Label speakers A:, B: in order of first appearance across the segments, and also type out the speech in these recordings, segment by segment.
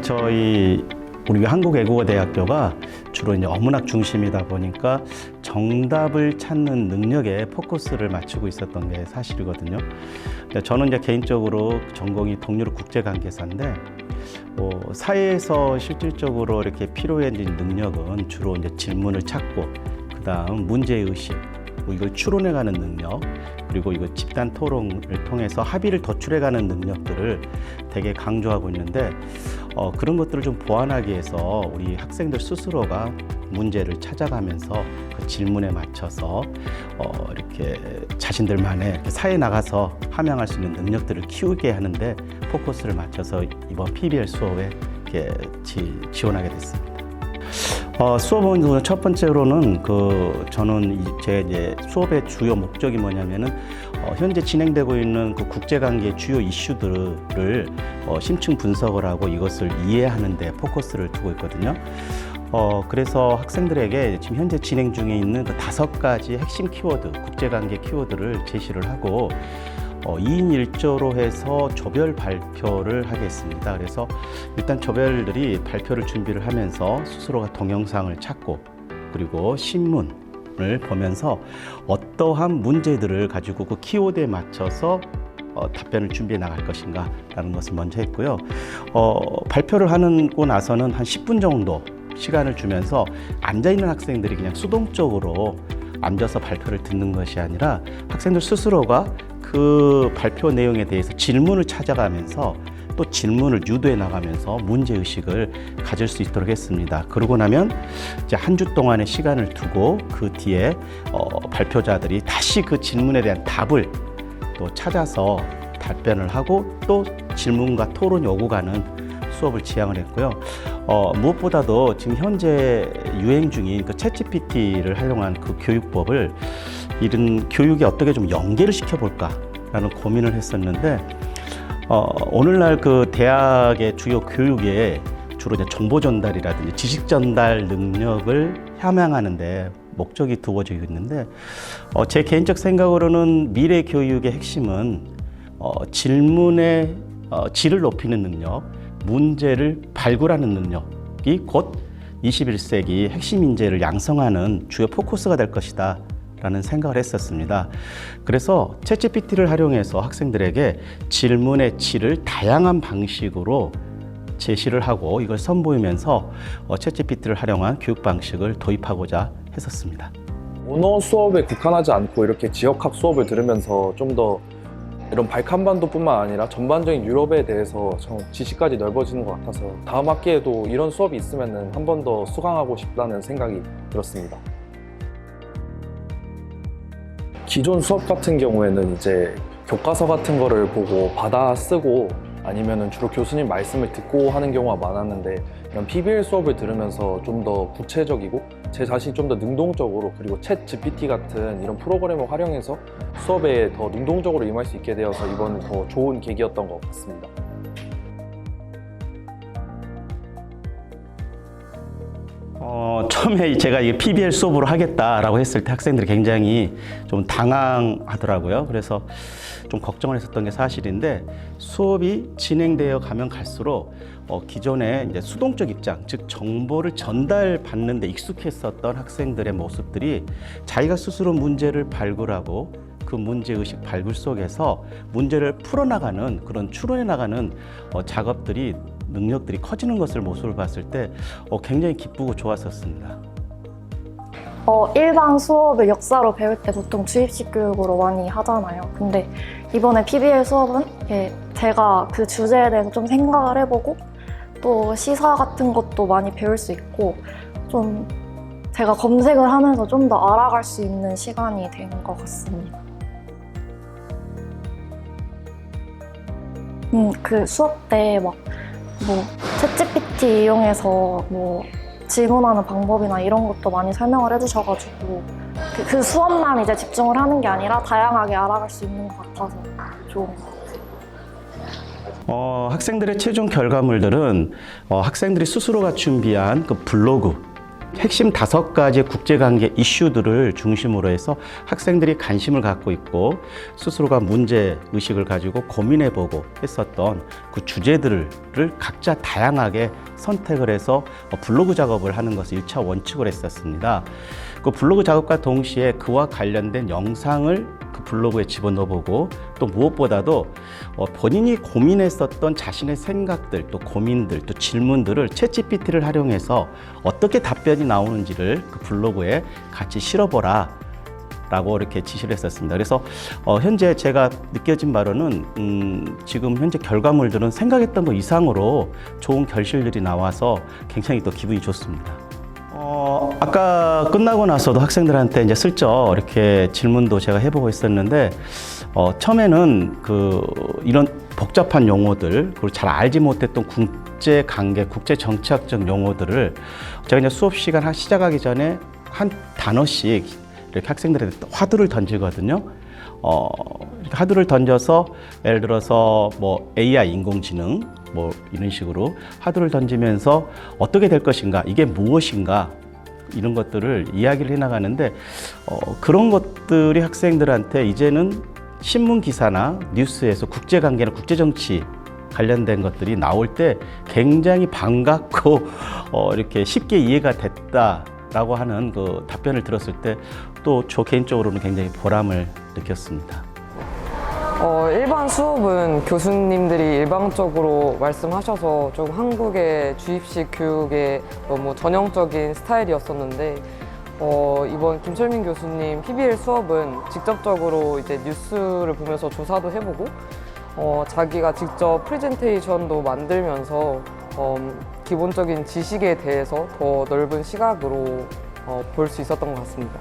A: 저희 우리 한국외국어대학교가 주로 이제 어문학 중심이다 보니까 정답을 찾는 능력에 포커스를 맞추고 있었던 게 사실이거든요. 저는 이제 개인적으로 전공이 동유럽 국제관계사인데 사회에서 실질적으로 이렇게 필요해진 능력은 주로 이제 질문을 찾고 그다음 문제의식, 이걸 추론해가는 능력, 그리고 이거 집단 토론을 통해서 합의를 도출해가는 능력들을 되게 강조하고 있는데 그런 것들을 좀 보완하기 위해서 우리 학생들 스스로가 문제를 찾아가면서 그 질문에 맞춰서 이렇게 자신들만의 이렇게 사회에 나가서 함양할 수 있는 능력들을 키우게 하는데 포커스를 맞춰서 이번 PBL 수업에 이렇게 지원하게 됐습니다. 수업은 첫 번째로는 저는 제 이제 수업의 주요 목적이 뭐냐면은 현재 진행되고 있는 그 국제관계 주요 이슈들을 심층 분석을 하고 이것을 이해하는 데 포커스를 두고 있거든요. 그래서 학생들에게 지금 현재 진행 중에 있는 그 5가지 핵심 키워드, 국제관계 키워드를 제시를 하고 2인 1조로 해서 조별 발표를 하겠습니다. 그래서 일단 조별들이 발표를 준비를 하면서 스스로가 동영상을 찾고 그리고 신문을 보면서 어떠한 문제들을 가지고 그 키워드에 맞춰서 답변을 준비해 나갈 것인가 라는 것을 먼저 했고요. 발표를 하고 나서는 한 10분 정도 시간을 주면서 앉아있는 학생들이 그냥 수동적으로 앉아서 발표를 듣는 것이 아니라 학생들 스스로가 그 발표 내용에 대해서 질문을 찾아가면서 또 질문을 유도해 나가면서 문제의식을 가질 수 있도록 했습니다. 그러고 나면 이제 한 주 동안의 시간을 두고 그 뒤에 발표자들이 다시 그 질문에 대한 답을 또 찾아서 답변을 하고 또 질문과 토론이 오고 가는 수업을 지향을 했고요. 무엇보다도 지금 현재 유행 중인 그 챗GPT를 활용한 그 교육법을 이런 교육에 어떻게 좀 연계를 시켜볼까라는 고민을 했었는데 오늘날 그 대학의 주요 교육에 주로 이제 정보 전달이라든지 지식 전달 능력을 함양하는데 목적이 두어지고 있는데 제 개인적 생각으로는 미래 교육의 핵심은 질문의 질을 높이는 능력, 문제를 발굴하는 능력이 곧 21세기 핵심 인재를 양성하는 주요 포커스가 될 것이다 라는 생각을 했었습니다. 그래서 챗GPT를 활용해서 학생들에게 질문의 질을 다양한 방식으로 제시를 하고 이걸 선보이면서 챗GPT를 활용한 교육 방식을 도입하고자 했었습니다.
B: 언어 수업에 국한하지 않고 이렇게 지역학 수업을 들으면서 좀 더 이런 발칸반도뿐만 아니라 전반적인 유럽에 대해서 좀 지식까지 넓어지는 것 같아서 다음 학기에도 이런 수업이 있으면 한 번 더 수강하고 싶다는 생각이 들었습니다. 기존 수업 같은 경우에는 이제 교과서 같은 거를 보고 받아 쓰고 아니면은 주로 교수님 말씀을 듣고 하는 경우가 많았는데 이런 PBL 수업을 들으면서 좀 더 구체적이고 제 자신이 좀 더 능동적으로 그리고 챗 GPT 같은 이런 프로그램을 활용해서 수업에 더 능동적으로 임할 수 있게 되어서 이번은 더 좋은 계기였던 것 같습니다.
A: 처음에 제가 이 PBL 수업으로 하겠다라고 했을 때 학생들이 굉장히 좀 당황하더라고요. 그래서 좀 걱정을 했었던 게 사실인데 수업이 진행되어 가면 갈수록 기존에 이제 수동적 입장, 즉 정보를 전달받는 데 익숙했었던 학생들의 모습들이 자기가 스스로 문제를 발굴하고 그 문제의식 발굴 속에서 문제를 풀어나가는 그런 추론해 나가는 작업들이 능력들이 커지는 것을 모습을 봤을 때 굉장히 기쁘고 좋았었습니다.
C: 일반 수업을 역사로 배울 때 보통 주입식 교육으로 많이 하잖아요. 근데 이번에 PBL 수업은 제가 그 주제에 대해서 좀 생각을 해보고 또 시사 같은 것도 많이 배울 수 있고 좀 제가 검색을 하면서 좀 더 알아갈 수 있는 시간이 된 것 같습니다. 그 수업 때 챗GPT 이용해서 질문하는 방법이나 이런 것도 많이 설명을 해주셔가지고 그 수업만 이제 집중을 하는 게 아니라 다양하게 알아갈 수 있는 것 같아서 좋은 것 같아요.
A: 학생들의 최종 결과물들은 학생들이 스스로가 준비한 그 블로그, 핵심 5가지 국제관계 이슈들을 중심으로 해서 학생들이 관심을 갖고 있고 스스로가 문제의식을 가지고 고민해보고 했었던 그 주제들을 각자 다양하게 선택을 해서 블로그 작업을 하는 것을 1차 원칙으로 했었습니다. 그 블로그 작업과 동시에 그와 관련된 영상을 그 블로그에 집어넣어보고 또 무엇보다도 본인이 고민했었던 자신의 생각들 또 고민들 또 질문들을 챗GPT를 활용해서 어떻게 답변이 나오는지를 그 블로그에 같이 실어보라 라고 이렇게 지시를 했었습니다. 그래서 현재 제가 느껴진 바로는 지금 현재 결과물들은 생각했던 것 이상으로 좋은 결실들이 나와서 굉장히 또 기분이 좋습니다. 아까 끝나고 나서도 학생들한테 이제 슬쩍 이렇게 질문도 제가 해보고 있었는데 처음에는 이런 복잡한 용어들 그리고 잘 알지 못했던 국제 관계, 국제 정치학적 용어들을 제가 이제 수업 시간 시작하기 전에 한 단어씩 이렇게 학생들한테 화두를 던지거든요. 이렇게 화두를 던져서 예를 들어서 뭐 AI 인공지능 뭐 이런 식으로 화두를 던지면서 어떻게 될 것인가, 이게 무엇인가 이런 것들을 이야기를 해나가는데 그런 것들이 학생들한테 이제는 신문 기사나 뉴스에서 국제관계나 국제정치 관련된 것들이 나올 때 굉장히 반갑고 이렇게 쉽게 이해가 됐다라고 하는 그 답변을 들었을 때 또 저 개인적으로는 굉장히 보람을 느꼈습니다.
D: 일반 수업은 교수님들이 일방적으로 말씀하셔서 좀 한국의 주입식 교육의 너무 전형적인 스타일이었었는데 이번 김철민 교수님 PBL 수업은 직접적으로 이제 뉴스를 보면서 조사도 해보고 자기가 직접 프레젠테이션도 만들면서 기본적인 지식에 대해서 더 넓은 시각으로 볼 수 있었던 것 같습니다.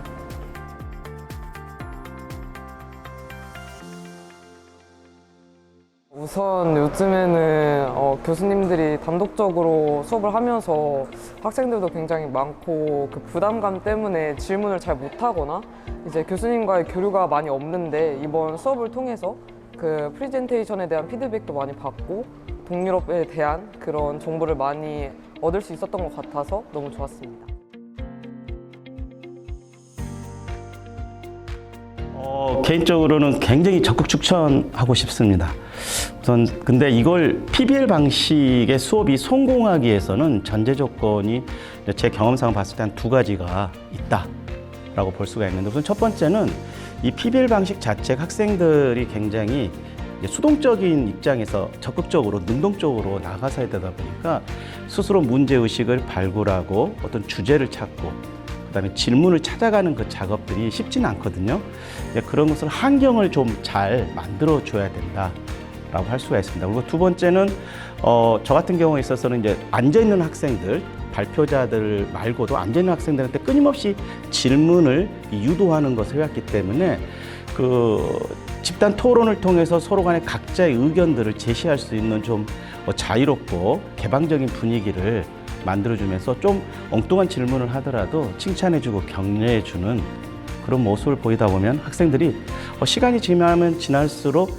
D: 우선 요즘에는 교수님들이 단독적으로 수업을 하면서 학생들도 굉장히 많고 그 부담감 때문에 질문을 잘 못하거나 이제 교수님과의 교류가 많이 없는데 이번 수업을 통해서 그 프레젠테이션에 대한 피드백도 많이 받고 동유럽에 대한 그런 정보를 많이 얻을 수 있었던 것 같아서 너무 좋았습니다.
A: 개인적으로는 굉장히 적극 추천하고 싶습니다. 우선 근데 이걸 PBL 방식의 수업이 성공하기 위해서는 전제 조건이 제 경험상 봤을 때 한 2가지가 있다라고 볼 수가 있는데, 우선 첫 번째는 이 PBL 방식 자체가 학생들이 굉장히 수동적인 입장에서 적극적으로 능동적으로 나가서 되다 보니까 스스로 문제의식을 발굴하고 어떤 주제를 찾고 그다음에 질문을 찾아가는 그 작업들이 쉽지는 않거든요. 그런 것을 환경을 좀 잘 만들어 줘야 된다라고 할 수가 있습니다. 그리고 두 번째는 저 같은 경우에 있어서는 이제 앉아 있는 학생들, 발표자들 말고도 앉아 있는 학생들한테 끊임없이 질문을 유도하는 것을 해왔기 때문에 그 집단 토론을 통해서 서로 간에 각자의 의견들을 제시할 수 있는 좀 자유롭고 개방적인 분위기를 만들어주면서 좀 엉뚱한 질문을 하더라도 칭찬해주고 격려해주는 그런 모습을 보이다 보면 학생들이 시간이 지나면 지날수록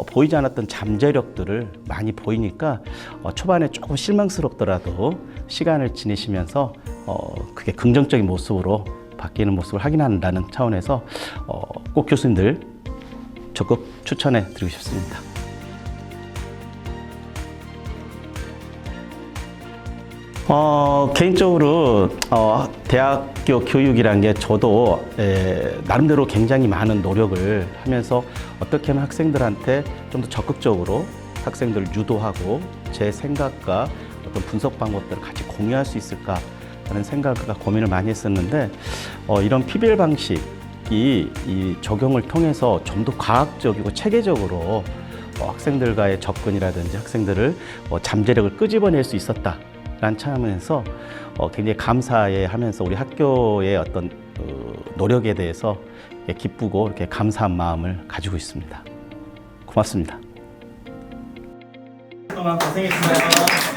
A: 보이지 않았던 잠재력들을 많이 보이니까 초반에 조금 실망스럽더라도 시간을 지내시면서 그게 긍정적인 모습으로 바뀌는 모습을 확인한다는 차원에서 꼭 교수님들 적극 추천해 드리고 싶습니다. 개인적으로 대학교 교육이라는 게 저도 나름대로 굉장히 많은 노력을 하면서 어떻게 하면 학생들한테 좀 더 적극적으로 학생들을 유도하고 제 생각과 어떤 분석 방법들을 같이 공유할 수 있을까라는 생각과 고민을 많이 했었는데 이런 PBL 방식이 이 적용을 통해서 좀 더 과학적이고 체계적으로 학생들과의 접근이라든지 학생들을 잠재력을 끄집어낼 수 있었다 라는 차원에서 굉장히 감사해 하면서 우리 학교의 어떤 노력에 대해서 기쁘고 이렇게 감사한 마음을 가지고 있습니다. 고맙습니다. 그동안 고생했습니다.